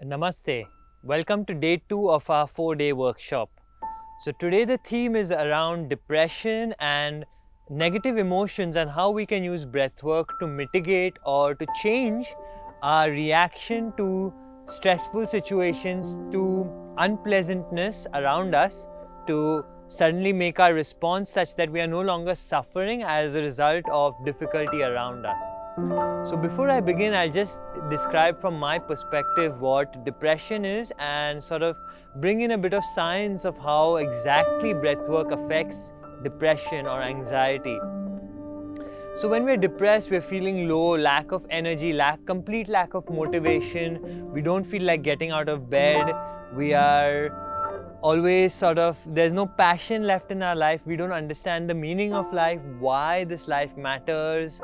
Namaste. Welcome to day 2 of our 4-day workshop. So today the theme is around depression and negative emotions and how we can use breathwork to mitigate or to change our reaction to stressful situations, to unpleasantness around us, to suddenly make our response such that we are no longer suffering as a result of difficulty around us. So before I begin, I'll just describe from my perspective what depression is and sort of bring in a bit of science of how exactly breathwork affects depression or anxiety. So when we're depressed, we're feeling low, lack of energy, complete lack of motivation. We don't feel like getting out of bed. We are always there's no passion left in our life. We don't understand the meaning of life, why this life matters.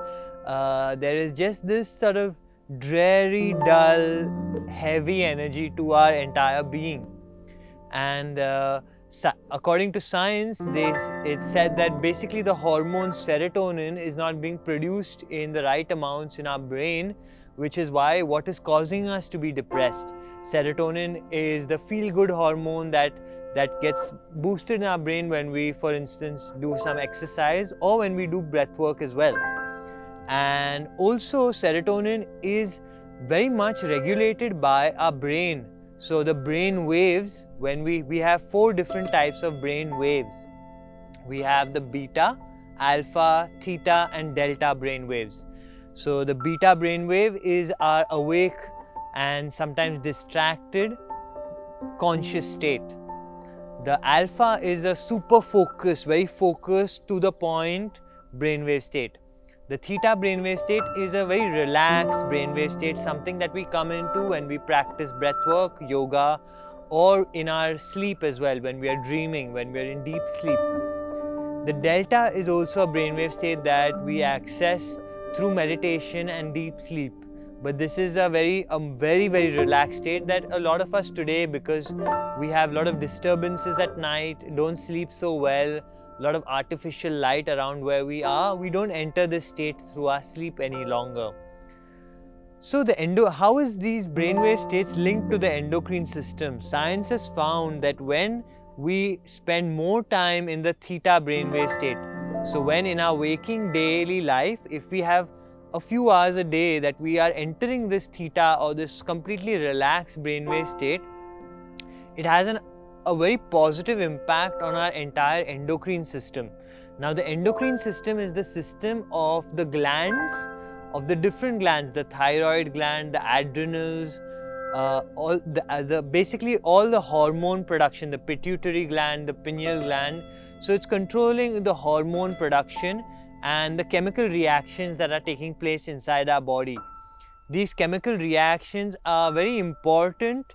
There is just this sort of dreary, dull, heavy energy to our entire being. And according to science, it's said that basically the hormone serotonin is not being produced in the right amounts in our brain, which is why what is causing us to be depressed. Serotonin is the feel-good hormone that gets boosted in our brain when we, for instance, do some exercise or when we do breath work as well. And also serotonin is very much regulated by our brain. So the brain waves, when we have 4 different types of brain waves. We have the beta, alpha, theta and delta brain waves. So the beta brain wave is our awake and sometimes distracted conscious state. The alpha is a super focused, very focused to the point brainwave state. The theta brainwave state is a very relaxed brainwave state, something that we come into when we practice breathwork, yoga, or in our sleep as well, when we are dreaming, when we are in deep sleep. The delta is also a brainwave state that we access through meditation and deep sleep. But this is a very relaxed state that a lot of us today, because we have a lot of disturbances at night, don't sleep so well, a lot of artificial light around where we are, we don't enter this state through our sleep any longer. So how is these brainwave states linked to the endocrine system? Science has found that when we spend more time in the theta brainwave state, so when in our waking daily life, if we have a few hours a day that we are entering this theta or this completely relaxed brainwave state, it has a very positive impact on our entire endocrine system. Now the endocrine system is the system of the glands, of the different glands, the thyroid gland, the adrenals, basically all the hormone production, the pituitary gland, the pineal gland. So it's controlling the hormone production and the chemical reactions that are taking place inside our body. These chemical reactions are very important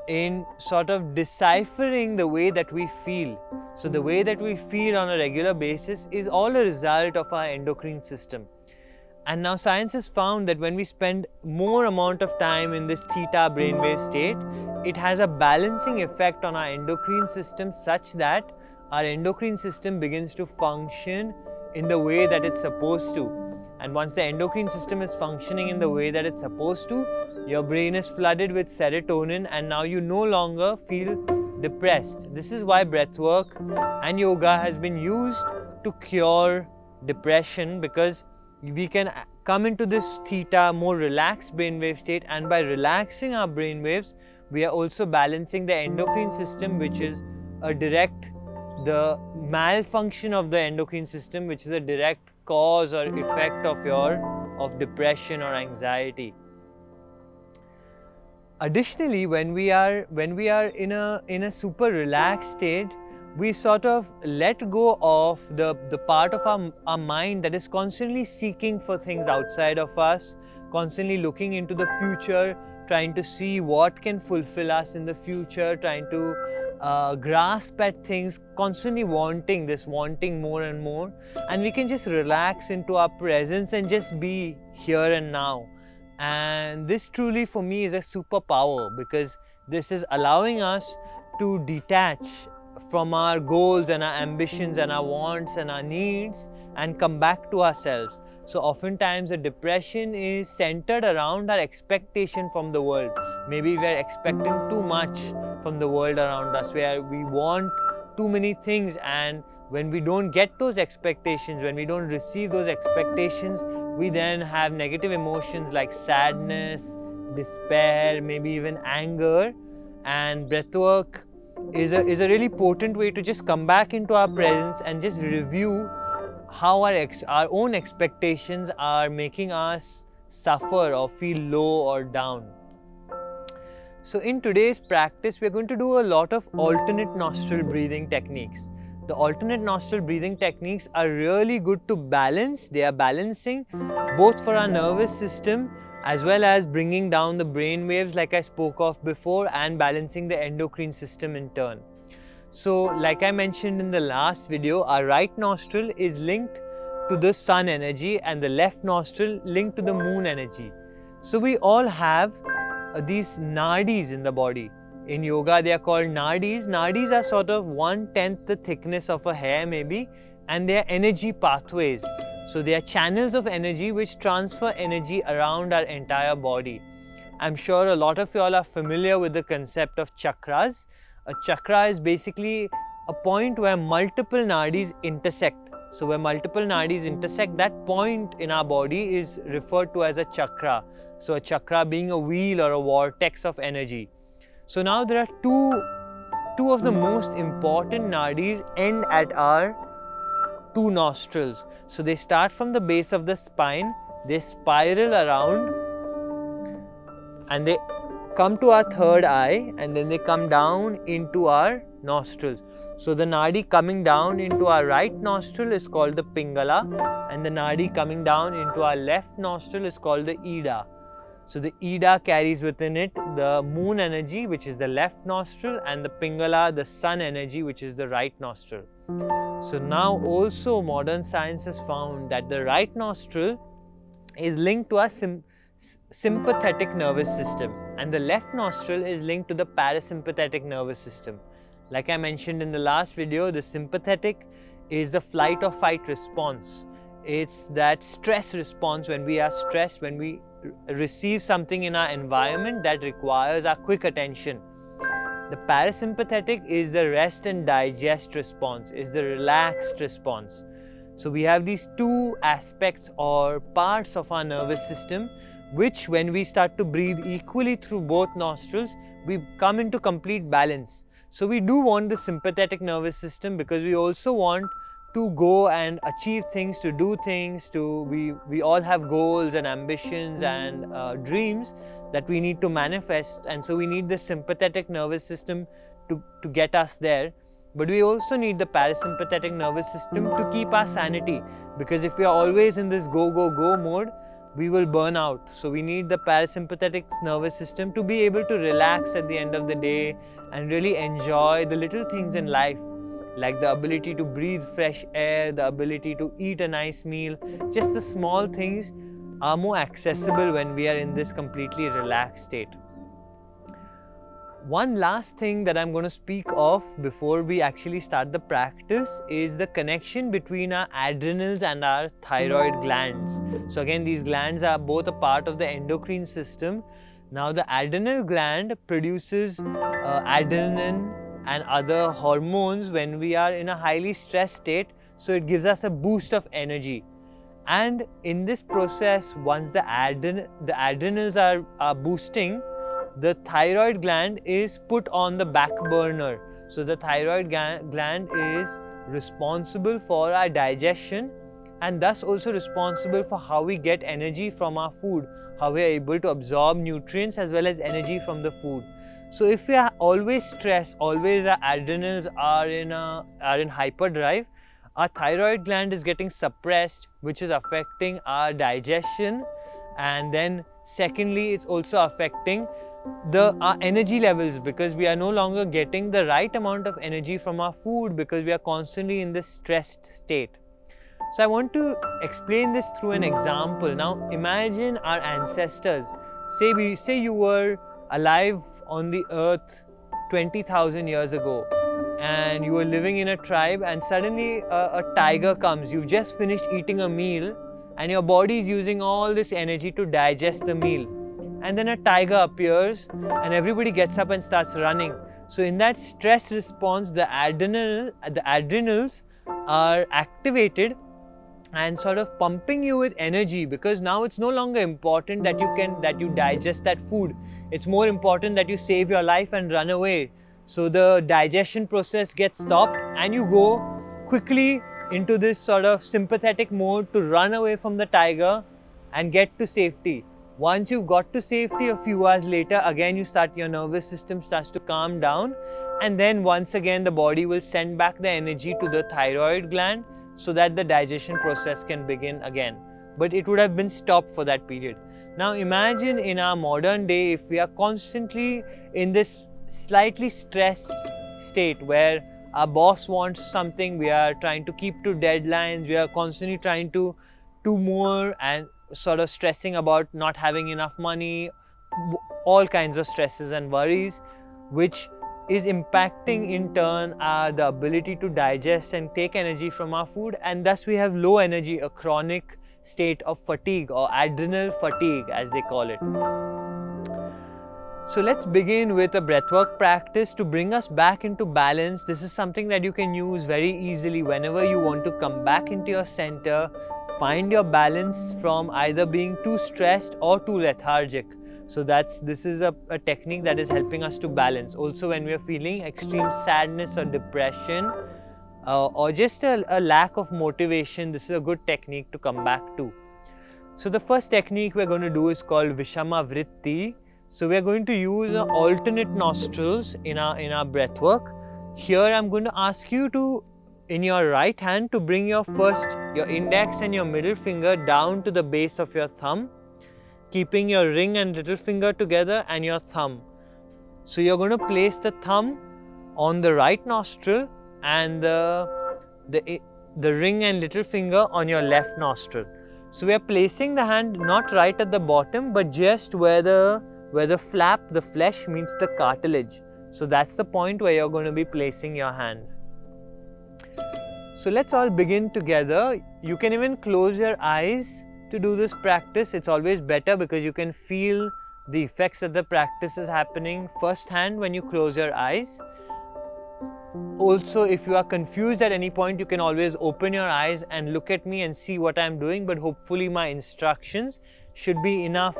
in sort of deciphering the way that we feel. So the way that we feel on a regular basis is all a result of our endocrine system. And now science has found that when we spend more amount of time in this theta brainwave state, it has a balancing effect on our endocrine system such that our endocrine system begins to function in the way that it's supposed to. And once the endocrine system is functioning in the way that it's supposed to, your brain is flooded with serotonin and now you no longer feel depressed. This is why breathwork and yoga has been used to cure depression, because we can come into this theta, more relaxed brainwave state, and by relaxing our brainwaves, we are also balancing the endocrine system, which is the malfunction of the endocrine system, which is a direct cause or effect of depression or anxiety. Additionally, when we are in a super relaxed state, we sort of let go of the part of our mind that is constantly seeking for things outside of us, constantly looking into the future, trying to see what can fulfill us in the future, trying to grasp at things, constantly wanting more and more. And we can just relax into our presence and just be here and now. And this truly for me is a superpower, because this is allowing us to detach from our goals and our ambitions and our wants and our needs and come back to ourselves. So oftentimes the depression is centered around our expectation from the world. maybe we are expecting too much from the world around us, where we want too many things, and when we don't get those expectations, when we don't receive those expectations, we then have negative emotions like sadness, despair, maybe even anger. And breathwork is a really potent way to just come back into our presence and just review how our own expectations are making us suffer or feel low or down. So in today's practice, we're going to do a lot of alternate nostril breathing techniques. The alternate nostril breathing techniques are really good to balance. They are balancing both for our nervous system as well as bringing down the brain waves like I spoke of before, and balancing the endocrine system in turn. So like I mentioned in the last video, our right nostril is linked to the sun energy and the left nostril linked to the moon energy. So we all have these nadis in the body. In yoga they are called nadis. Nadis are sort of 1/10 the thickness of a hair maybe, and they are energy pathways. So they are channels of energy which transfer energy around our entire body. I'm sure a lot of you all are familiar with the concept of chakras. A chakra is basically a point where multiple nadis intersect. So where multiple nadis intersect, that point in our body is referred to as a chakra. So a chakra being a wheel or a vortex of energy. So now there are two of the most important nadis end at our two nostrils. So they start from the base of the spine, they spiral around and they come to our third eye, and then they come down into our nostrils. So the nadi coming down into our right nostril is called the pingala, and the nadi coming down into our left nostril is called the ida. So the ida carries within it the moon energy, which is the left nostril, and the pingala, the sun energy, which is the right nostril. So now also modern science has found that the right nostril is linked to our sympathetic nervous system, and the left nostril is linked to the parasympathetic nervous system. Like I mentioned in the last video, the sympathetic is the flight or fight response. It's that stress response. When we are stressed, when we receive something in our environment that requires our quick attention. The parasympathetic is the rest and digest response, is the relaxed response. So we have these two aspects or parts of our nervous system, which when we start to breathe equally through both nostrils, we come into complete balance. So we do want the sympathetic nervous system because we also want to go and achieve things, to do things, we all have goals and ambitions and dreams that we need to manifest, and so we need the sympathetic nervous system to get us there. But we also need the parasympathetic nervous system to keep our sanity, because if we are always in this go mode, we will burn out. So we need the parasympathetic nervous system to be able to relax at the end of the day and really enjoy the little things in life, like the ability to breathe fresh air, the ability to eat a nice meal. Just the small things are more accessible when we are in this completely relaxed state. One last thing that I'm going to speak of before we actually start the practice is the connection between our adrenals and our thyroid glands. So again, these glands are both a part of the endocrine system. Now the adrenal gland produces adrenaline and other hormones when we are in a highly stressed state, so it gives us a boost of energy. And in this process, once the adrenals are boosting, the thyroid gland is put on the back burner. So the thyroid gland is responsible for our digestion, and thus also responsible for how we get energy from our food, how we are able to absorb nutrients as well as energy from the food. So if we are always stressed, always our adrenals are in hyperdrive, our thyroid gland is getting suppressed, which is affecting our digestion, and then secondly, it's also affecting our energy levels, because we are no longer getting the right amount of energy from our food because we are constantly in this stressed state. So I want to explain this through an example. Now imagine our ancestors. Say you were alive on the earth 20,000 years ago, and you were living in a tribe, and suddenly a tiger comes. You've just finished eating a meal and your body is using all this energy to digest the meal, and then a tiger appears and everybody gets up and starts running. So in that stress response, the adrenals are activated and sort of pumping you with energy, because now it's no longer important that you digest that food. It's more important that you save your life and run away. So the digestion process gets stopped and you go quickly into this sort of sympathetic mode to run away from the tiger and get to safety. Once you've got to safety, a few hours later, again your nervous system starts to calm down, and then once again the body will send back the energy to the thyroid gland so that the digestion process can begin again. But it would have been stopped for that period. Now imagine in our modern day, if we are constantly in this slightly stressed state where our boss wants something, we are trying to keep to deadlines, we are constantly trying to do more and sort of stressing about not having enough money, all kinds of stresses and worries, which is impacting in turn the ability to digest and take energy from our food, and thus we have low energy, a chronic state of fatigue or adrenal fatigue as they call it. So let's begin with a breathwork practice to bring us back into balance. This is something that you can use very easily whenever you want to come back into your center, find your balance from either being too stressed or too lethargic. So this is a technique that is helping us to balance. Also when we are feeling extreme sadness or depression or just a lack of motivation, this is a good technique to come back to. So the first technique we're going to do is called Vishama Vritti. So we're going to use alternate nostrils in our breath work. Here I'm going to ask you to, in your right hand, to bring your index and your middle finger down to the base of your thumb, keeping your ring and little finger together and your thumb. So you're going to place the thumb on the right nostril and the ring and little finger on your left nostril. So we are placing the hand not right at the bottom, but just where the flap, the flesh meets the cartilage. So that's the point where you're going to be placing your hands. So let's all begin together. You can even close your eyes to do this practice. It's always better because you can feel the effects that the practice is happening firsthand when you close your eyes. Also, if you are confused at any point, you can always open your eyes and look at me and see what I'm doing, but hopefully my instructions should be enough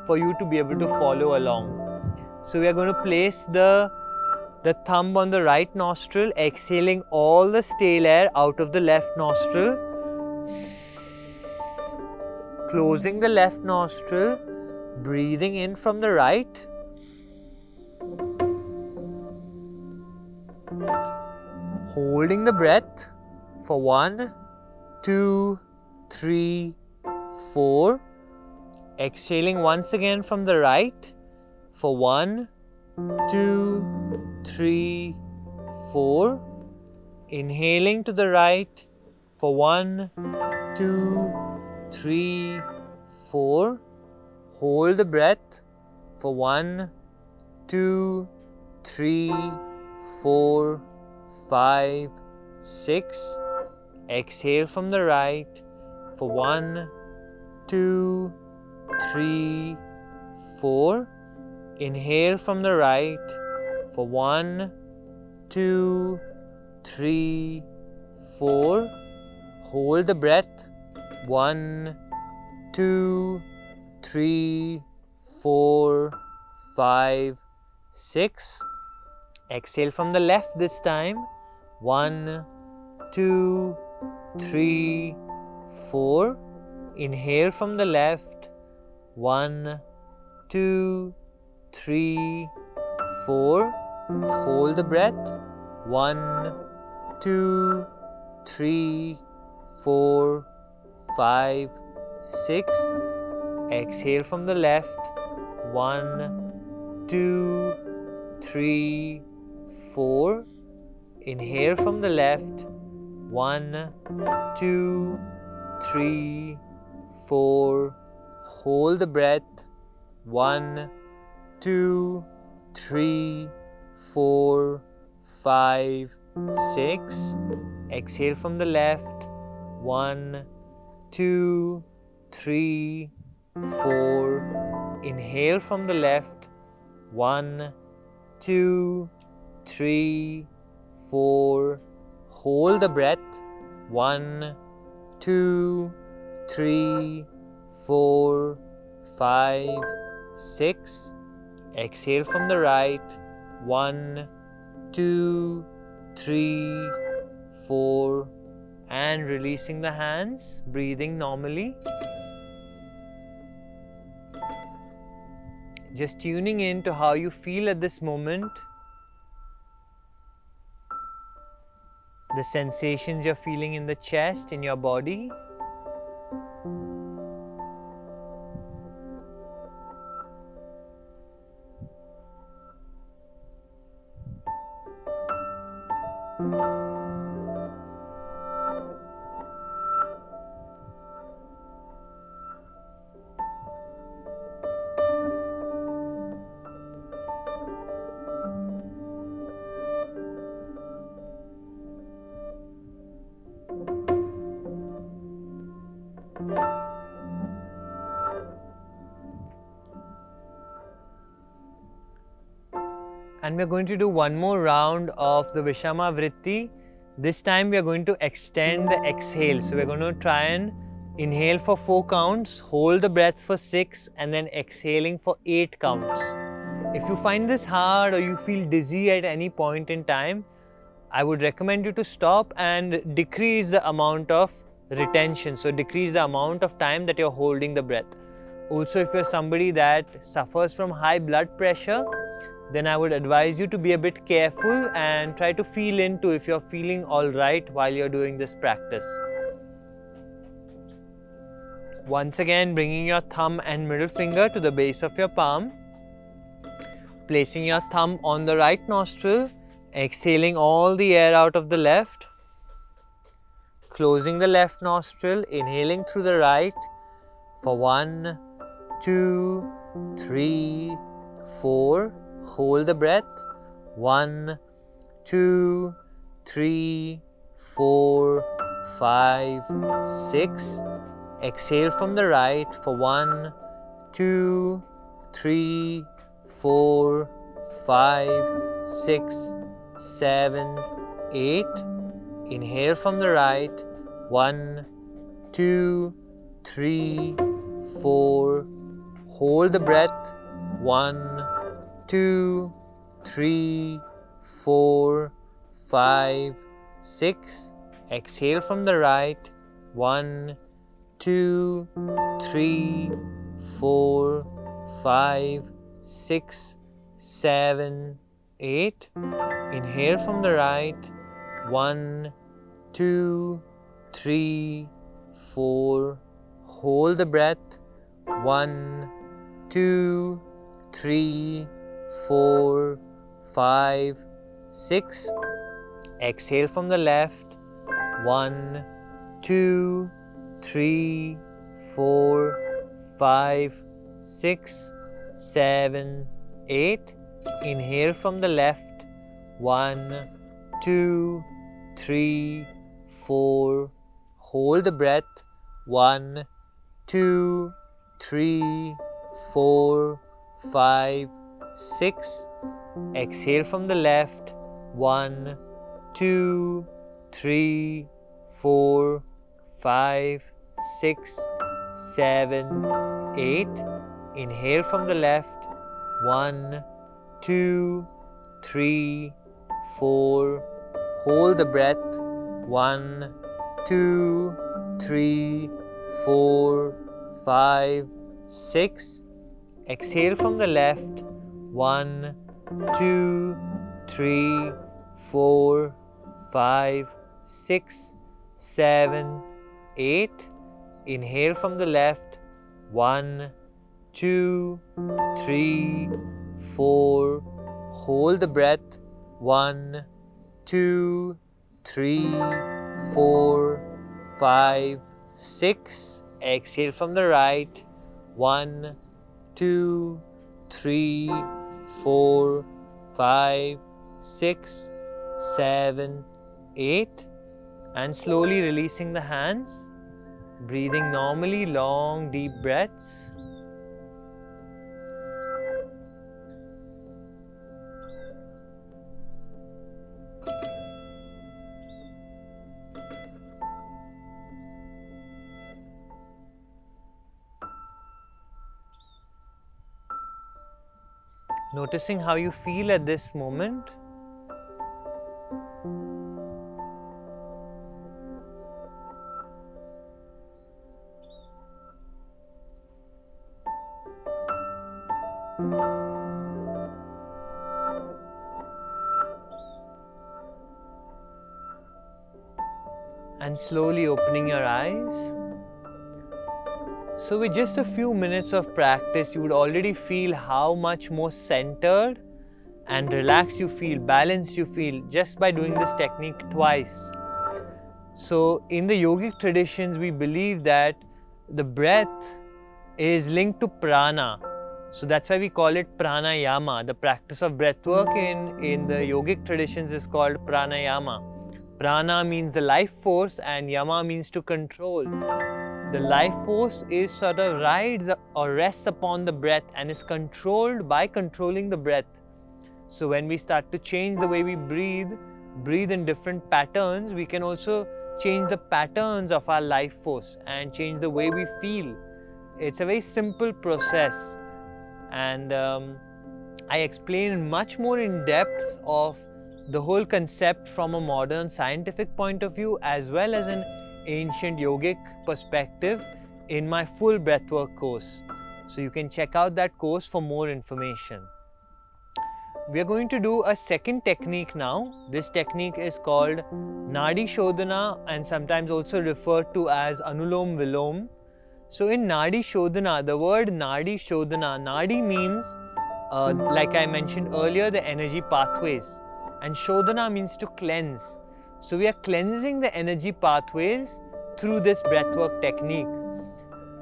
for you to be able to follow along. So we are going to place the thumb on the right nostril, exhaling all the stale air out of the left nostril. Closing the left nostril, breathing in from the right. Holding the breath for 1, 2, 3, 4. Exhaling once again from the right for 1, 2, 3, 4. Inhaling to the right for 1, 2, 3, 4. Hold the breath for 1, 2, 3, 4, 5, 6. Exhale from the right for 1, 2, 3, 4. Inhale from the right for 1, 2, 3, 4. Hold the breath 1, 2, 3, 4, 5, 6. Exhale from the left this time. 1, 2, 3, 4. Inhale from the left. 1, 2, 3, 4. Hold the breath. 1, 2, 3, 4, 5, 6. Exhale from the left. 1, 2, 3, 4. Inhale from the left. 1, 2, 3, 4. Hold the breath. 1, 2, 3, 4, 5, 6. Exhale from the left. 1, 2, 3, 4, Inhale from the left. 1, 2, 3, 4. Hold the breath. 1, 2, 3, 4, 5, 6. Exhale from the right. 1, 2, 3, 4. And releasing the hands, breathing normally. Just tuning in to how you feel at this moment. The sensations you're feeling in the chest, in your body. And we're going to do one more round of the Vishama Vritti. This time we are going to extend the exhale. So we're going to try and inhale for 4 counts, hold the breath for 6, and then exhaling for 8 counts. If you find this hard or you feel dizzy at any point in time, I would recommend you to stop and decrease the amount of retention. So decrease the amount of time that you're holding the breath. Also, if you're somebody that suffers from high blood pressure, then I would advise you to be a bit careful and try to feel into if you're feeling alright while you're doing this practice. Once again, bringing your thumb and middle finger to the base of your palm. Placing your thumb on the right nostril, exhaling all the air out of the left. Closing the left nostril, inhaling through the right for 1, 2, 3, 4. Hold the breath. 1, 2, 3, 4, 5, 6. Exhale from the right for 1, 2, 3, 4, 5, 6, 7, 8. Inhale from the right. 1, 2, 3, 4. Hold the breath. 1, 2, 3, 4, 5, 6. Exhale from the right. 1, 2, 3, 4, 5, 6, 7, 8. Inhale from the right. 1, 2, 3, 4. Hold the breath. 1, 2, 3, 4, 5, 6. Exhale from the left. 1, 2, 3, 4, 5, 6, 7, 8. Inhale from the left. 1, 2, 3, 4. Hold the breath. 1, 2, 3, 4, 5, 6. Exhale from the left. 1, 2, 3, 4, 5, 6, 7, 8. Inhale from the left. 1, 2, 3, 4. Hold the breath. 1, 2, 3, 4, 5, 6. Exhale from the left. 1, 2, 3, 4, 5, 6, 7, 8. Inhale from the left. 1, 2, 3, 4. Hold the breath. 1, 2, 3, 4, 5, 6. Exhale from the right. 1, 2, 3, 4, 5, 6, 7, 8. And slowly releasing the hands. Breathing normally, long deep breaths. Noticing how you feel at this moment. And slowly opening your eyes. So with just a few minutes of practice, you would already feel how much more centered and relaxed you feel, balanced you feel, just by doing this technique twice. So in the yogic traditions, we believe that the breath is linked to prana. So that's why we call it pranayama. The practice of breathwork in the yogic traditions is called pranayama. Prana means the life force and yama means to control. The life force is sort of rides or rests upon the breath and is controlled by controlling the breath. So when we start to change the way we breathe in different patterns, we can also change the patterns of our life force and change the way we feel. It's a very simple process, and I explain much more in depth of the whole concept from a modern scientific point of view as well as an ancient yogic perspective in my full breathwork course. So you can check out that course for more information. We are going to do a second technique now. This technique is called Nadi shodhana and sometimes also referred to as Anulom Vilom. So in Nadi shodhana, the word Nadi shodhana, Nadi means like I mentioned earlier, the energy pathways, and shodhana means to cleanse. So we are cleansing the energy pathways through this breathwork technique.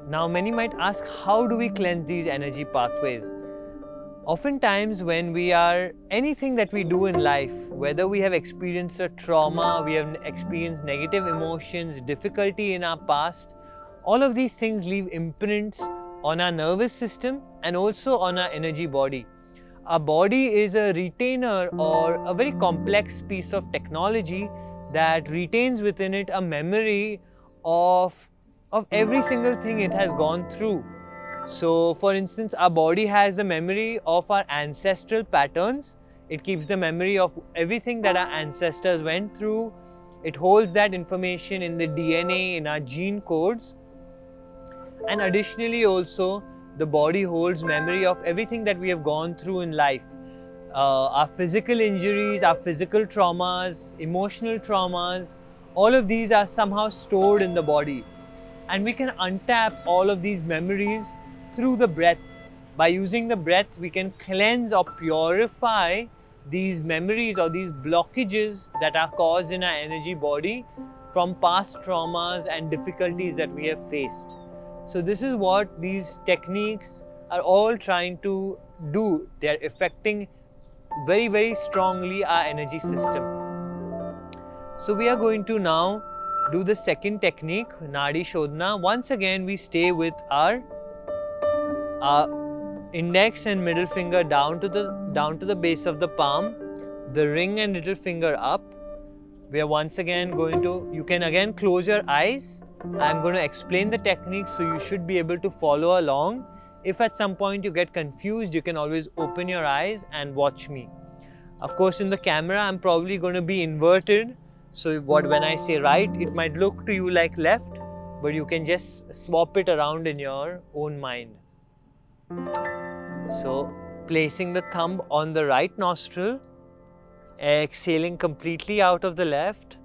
Now many might ask, how do we cleanse these energy pathways? Oftentimes when we are, anything that we do in life, whether we have experienced a trauma, we have experienced negative emotions, difficulty in our past, all of these things leave imprints on our nervous system and also on our energy body. Our body is a retainer or a very complex piece of technology that retains within it a memory of every single thing it has gone through. So for instance, our body has the memory of our ancestral patterns. It keeps the memory of everything that our ancestors went through. It holds that information in the DNA, in our gene codes. And additionally also, the body holds memory of everything that we have gone through in life. Our physical injuries, our physical traumas, emotional traumas, all of these are somehow stored in the body. And we can untap all of these memories through the breath. By using the breath, we can cleanse or purify these memories or these blockages that are caused in our energy body from past traumas and difficulties that we have faced. So this is what these techniques are all trying to do. They are affecting very, very strongly our energy system. So we are going to now do the second technique, Nadi shodhana. Once again, we stay with our index and middle finger down to the base of the palm, the ring and little finger up. We are once again going to, you can again close your eyes. I'm going to explain the technique, so you should be able to follow along. If at some point you get confused, you can always open your eyes and watch me. Of course, in the camera, I'm probably going to be inverted. So when I say right, it might look to you like left, but you can just swap it around in your own mind. So placing the thumb on the right nostril, exhaling completely out of the left,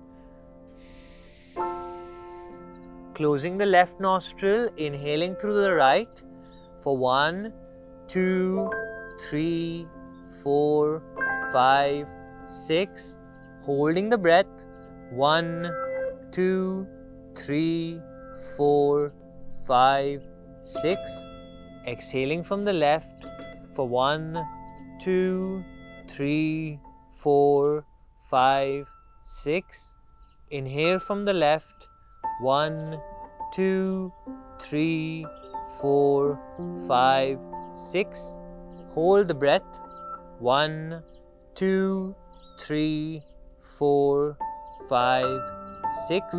closing the left nostril, inhaling through the right for 1, 2, 3, 4, 5, 6, holding the breath, 1, 2, 3, 4, 5, 6, exhaling from the left for 1, 2, 3, 4, 5, 6, inhale from the left, 1, 2, 3, 4, 5, 6, hold the breath, 1, 2, 3, 4, 5, 6,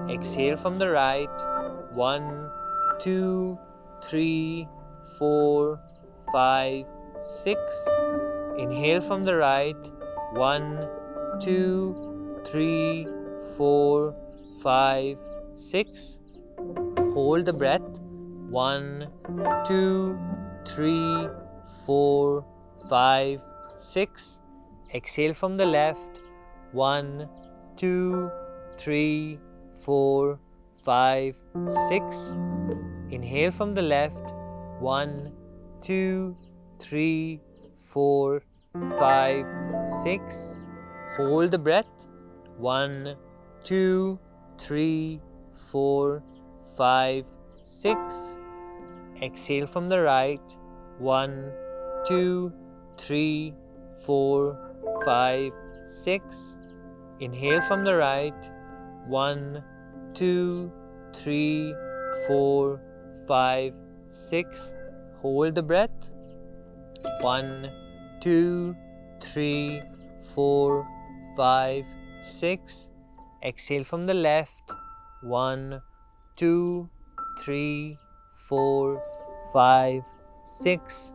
exhale from the right, 1, 2, 3, 4, 5, 6. Inhale from the right. 1, 2, 3, 4, 5, 6. Hold the breath. 1, 2, 3, 4, 5, 6. Exhale from the left. 1, 2, 3, 4, 5, 6. Inhale from the left. 1, 2, 3, 4, 5, 6. Hold the breath. 1, 2, 3, 4, 5, 6. Exhale from the right. 1, 2, 3, 4, 5, 6. Inhale from the right. 1, 2, 3, 4, 5, 6. Hold the breath. 1, 2, 3, 4, 5, 6. Exhale from the left. 1, 2, 3, 4, 5, 6.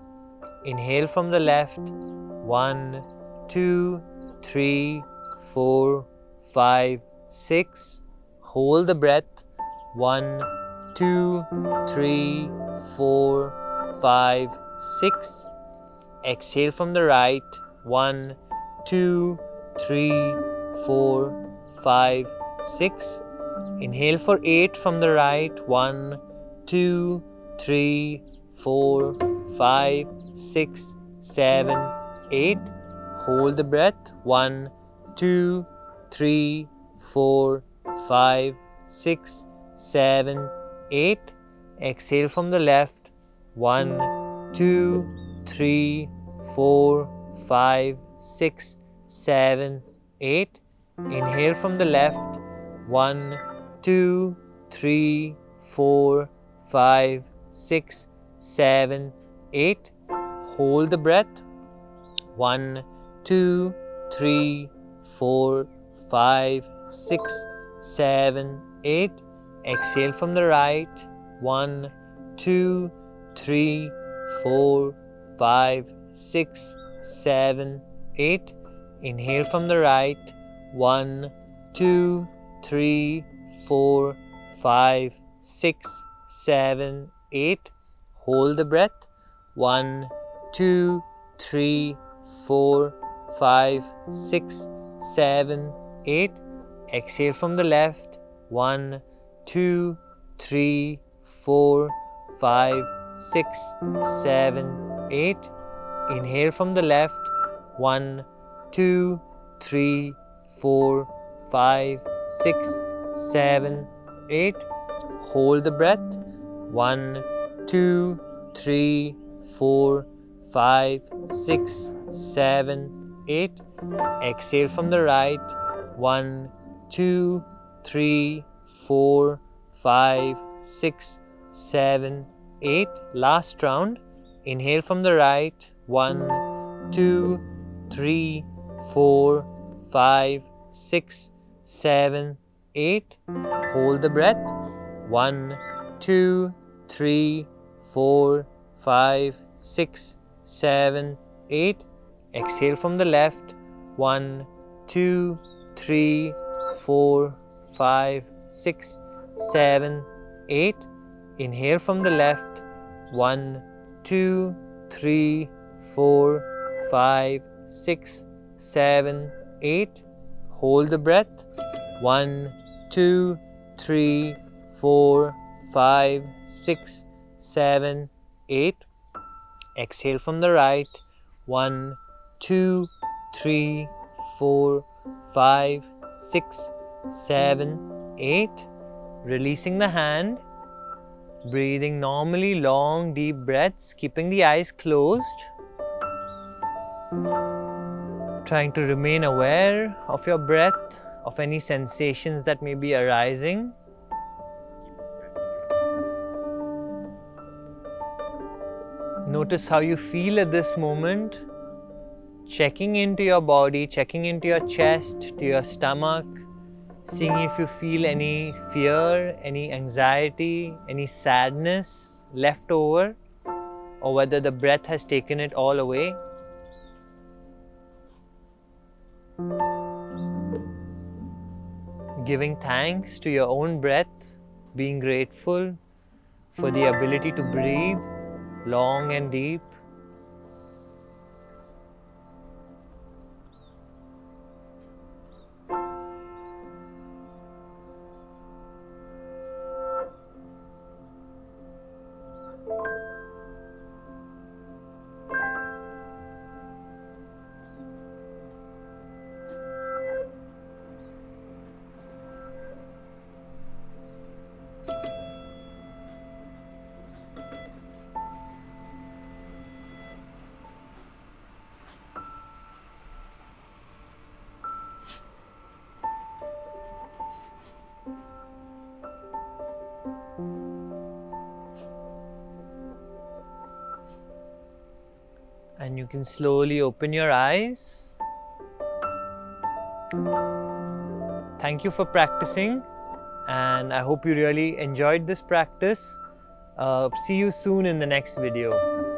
Inhale from the left. 1, 2, 3, 4, 5, 6. Hold the breath. 1, 2, 3, 4, 5, 6. Exhale from the right. 1, 2, 3, 4, 5, 6. Inhale for 8 from the right. 1, 2, 3, 4, 5, 6, 7, 8. Hold the breath. 1, 2, 3, 4, 5, 6, 7, 8. Exhale from the left. 1, 2, 3, 4, 5, 6, 7, 8. Inhale from the left. 1, 2, 3, 4, 5, 6, 7, 8. Hold the breath. 1, 2, 3, 4, 5, 6, 7, 8. Exhale from the right. 1, 2, 3, 4, 5, 6, 7, 8. Inhale from the right. 1, 2, 3, 4, 5, 6, 7, 8. Hold the breath. 1, 2, 3, 4, 5, 6, 7, 8. Exhale from the left. 1, 2, 3, 4, 5, 6, 7, 8. Inhale from the left. 1, 2, 3, 4, 5, 6, 7, 8. Hold the breath. 1, 2, 3, 4, 5, 6, 7, 8. Exhale from the right. 1, 2, 3, 4, 5, 6, 7, 8. Last round. Inhale from the right. 1, 2, 3, 4, 5, 6, 7, 8. Hold the breath. 1, 2, 3, 4, 5, 6, 7, 8. Exhale from the left. 1, 2, 3, 4, 5, 6, 7, 8. Inhale from the left. 1, 2, 3, 4, 5, 6, 7, 8. Hold the breath. 1, 2, 3, 4, 5, 6, 7, 8. Exhale from the right. 1, 2, 3, 4, 5, 6, 7, 8. Releasing the hand. Breathing normally, long, deep breaths, keeping the eyes closed. Trying to remain aware of your breath, of any sensations that may be arising. Notice how you feel at this moment. Checking into your body, checking into your chest, to your stomach, seeing if you feel any fear, any anxiety, any sadness left over, or whether the breath has taken it all away. Giving thanks to your own breath, being grateful for the ability to breathe long and deep. And you can slowly open your eyes. Thank you for practicing, and I hope you really enjoyed this practice. See you soon in the next video.